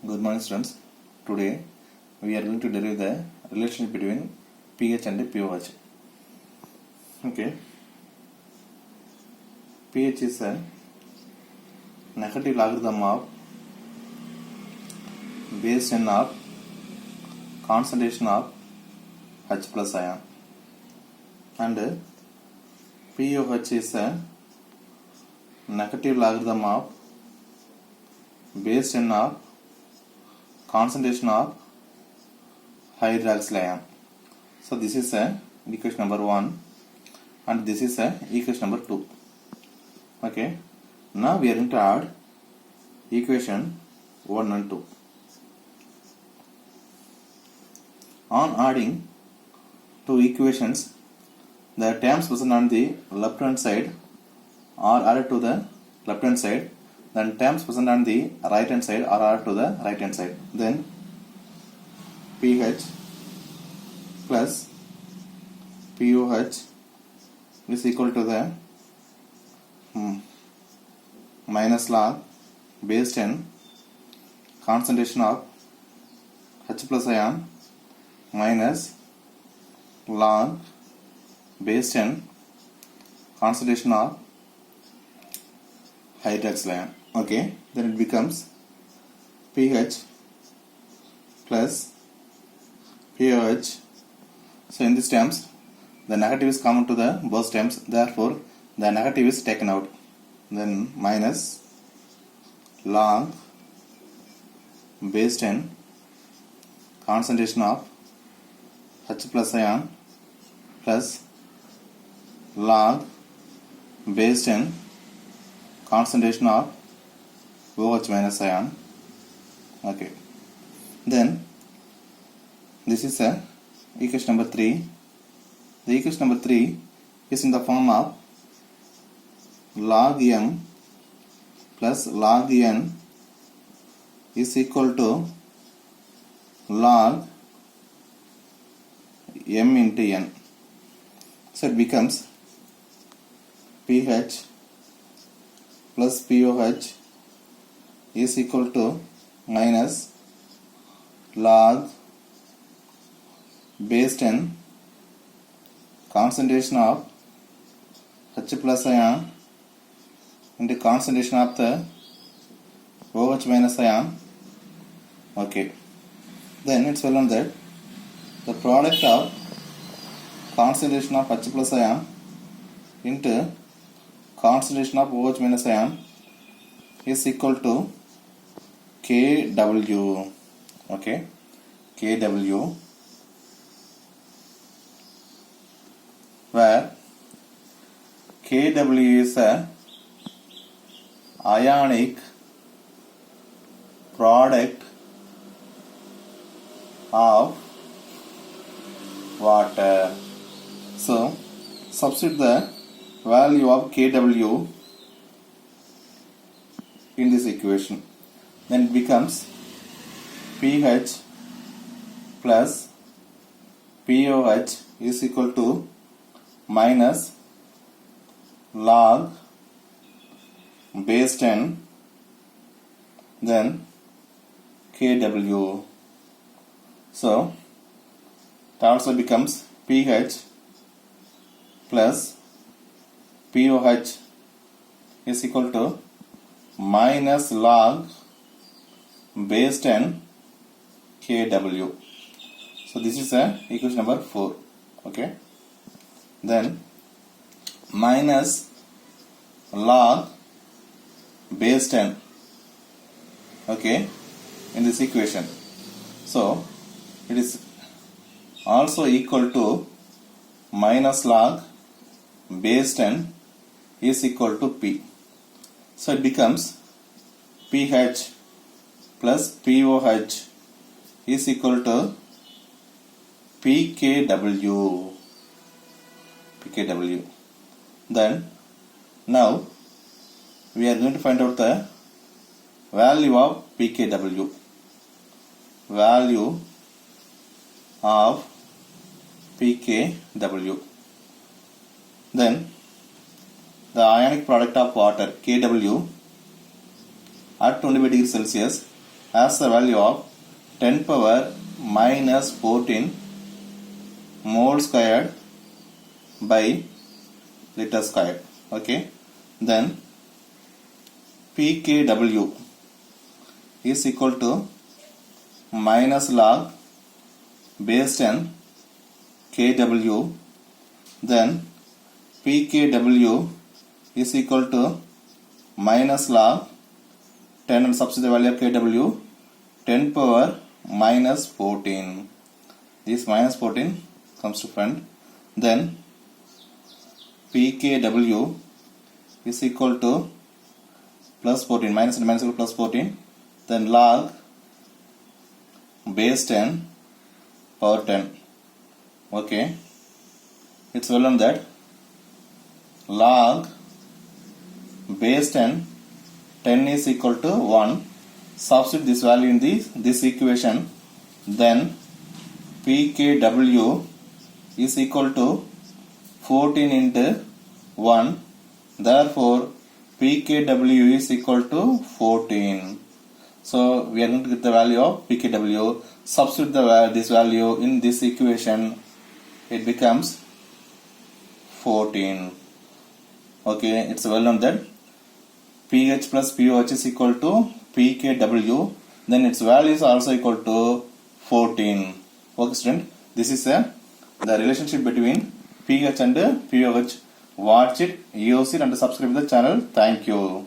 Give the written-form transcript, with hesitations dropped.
Good morning, students. Today we are going to derive the relationship between pH and pOH. Okay. pH is a negative logarithm of base 10 of concentration of H plus ion, and pOH is a negative logarithm of base 10 of concentration of hydroxyl ion. So this is equation number 1 and this is equation number 2. Okay. Now we are going to add equation 1 and 2. On adding two equations, the terms present on the left hand side are added to the left hand side, then terms present on the right hand side are added to the right hand side. Then pH plus pOH is equal to the minus log base 10 concentration of H plus ion minus log base 10 concentration of hydroxyl ion. Okay, then it becomes pH plus pOH. So in these terms, the negative is common to the both terms, therefore the negative is taken out. Then minus log base 10 concentration of H plus ion plus log base 10 concentration of OH minus ion. Okay. Then this is equation number 3. The equation number 3 is in the form of log m plus log n is equal to log m into n. So it becomes pH plus pOH is equal to minus log base 10 concentration of H plus ion into concentration of the OH minus ion. Okay. Then it's well known that the product of concentration of H plus ion into concentration of OH minus ion is equal to Kw. Okay, Kw, where Kw is a ionic product of water. So substitute the value of Kw in this equation. Then it becomes pH plus pOH is equal to minus log base 10 then Kw. So it also becomes pH plus pOH is equal to minus log base 10 Kw. So this is equation number 4. Okay. Then minus log base 10. Okay, in this equation. So it is also equal to minus log base 10 is equal to P. So it becomes pH plus pOH is equal to pKw. Then now we are going to find out the value of pKw. Value of pKw. Then the ionic product of water Kw at 25 degrees Celsius has the value of 10 power minus 14 mole squared by liter squared. Okay, then pKw is equal to minus log base 10 kW, then pKw is equal to minus log 10 and substitute the value of kW 10 power minus 14. This minus 14 comes to front. Then pKw is equal to plus 14, minus and minus equal to plus 14. Then log base 10 power 10. Okay, it's well known that log base 10 is equal to 1. Substitute this value in this equation. Then pKw is equal to 14 into 1. Therefore pKw is equal to 14. So we are going to get the value of pKw. Substitute this value in this equation. It becomes 14. Okay, it's well known that pH plus pOH is equal to pKw. Then its value is also equal to 14. Okay, student, this is the relationship between pH and pOH. Watch it, use it, and subscribe to the channel. Thank you.